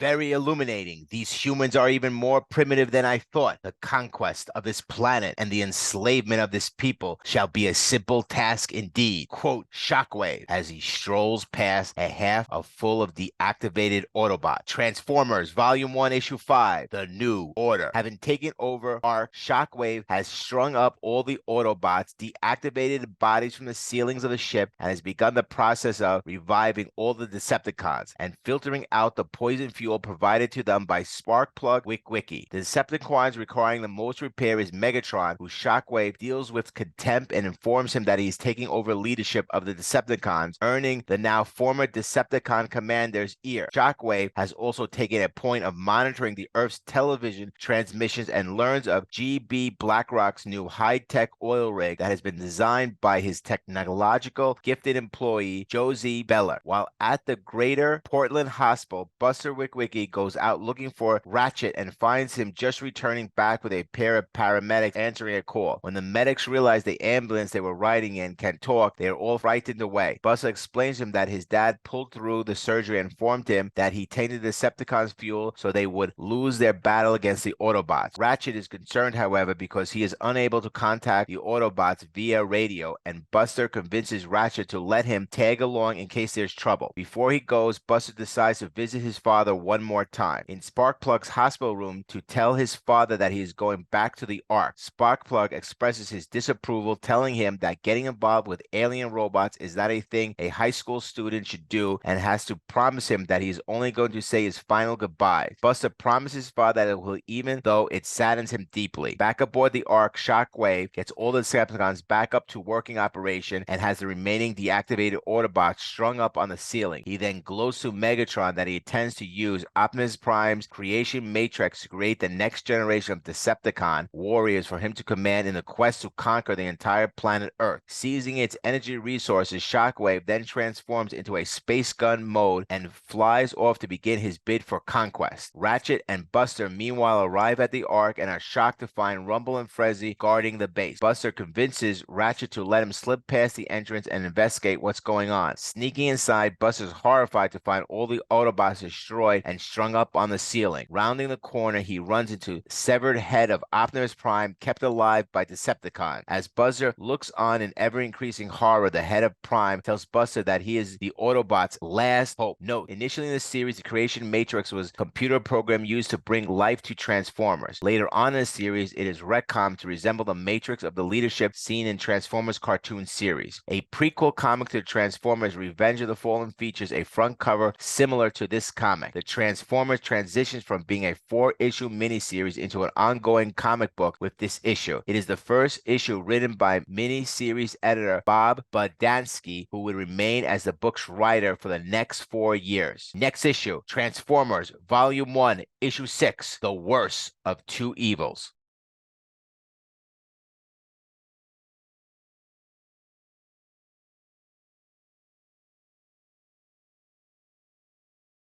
Very illuminating. These humans are even more primitive than I thought. The conquest of this planet and the enslavement of this people shall be a simple task indeed. Quote Shockwave as he strolls past a half of full of deactivated Autobots. Transformers Volume 1 Issue 5 The New Order. Having taken over, our Shockwave has strung up all the Autobots, deactivated bodies from the ceilings of the ship, and has begun the process of reviving all the Decepticons and filtering out the poison fuel provided to them by Sparkplug Wickwiki. The Decepticons requiring the most repair is Megatron, who Shockwave deals with contempt and informs him that he is taking over leadership of the Decepticons, earning the now former Decepticon commander's ear. Shockwave has also taken a point of monitoring the Earth's television transmissions and learns of G.B. Blackrock's new high-tech oil rig that has been designed by his technological gifted employee Josie Beller. While at the Greater Portland Hospital, Buster Wickwiki goes out looking for Ratchet and finds him just returning back with a pair of paramedics answering a call. When the medics realize the ambulance they were riding in can talk, they are all frightened away. Buster explains to him that his dad pulled through the surgery and informed him that he tainted the Decepticons' fuel so they would lose their battle against the Autobots. Ratchet is concerned, however, because he is unable to contact the Autobots via radio, and Buster convinces Ratchet to let him tag along in case there's trouble. Before he goes, Buster decides to visit his father one more time in Sparkplug's hospital room to tell his father that he is going back to the Ark. Sparkplug expresses his disapproval, telling him that getting involved with alien robots is not a thing a high school student should do, and has to promise him that he is only going to say his final goodbyes. Buster promises his father that it will, even though it saddens him deeply. Back aboard the Ark, Shockwave gets all the Decepticons back up to working operation and has the remaining deactivated Autobots strung up on the ceiling. He then gloats to Megatron that he intends to use Optimus Prime's creation matrix to create the next generation of Decepticon warriors for him to command in the quest to conquer the entire planet Earth. Seizing its energy resources, Shockwave then transforms into a space gun mode and flies off to begin his bid for conquest. Ratchet and Buster meanwhile arrive at the Ark and are shocked to find Rumble and Fezzy guarding the base. Buster convinces Ratchet to let him slip past the entrance and investigate what's going on. Sneaking inside, Buster's horrified to find all the Autobots destroyed and strung up on the ceiling. Rounding the corner, he runs into severed head of Optimus Prime kept alive by Decepticon. As Buster looks on in ever-increasing horror, the head of Prime tells Buster that he is the Autobots' last hope. Note, initially in the series, the creation matrix was a computer program used to bring life to Transformers. Later on in the series, it is retconned to resemble the matrix of the leadership seen in Transformers cartoon series. A prequel comic to Transformers Revenge of the Fallen features a front cover similar to this comic. The Transformers transitions from being a 4-issue miniseries into an ongoing comic book with this issue. It is the first issue written by miniseries editor Bob Budansky, who would remain as the book's writer for the next 4 years. Next issue, Transformers Volume 1, Issue 6, The Worst of Two Evils.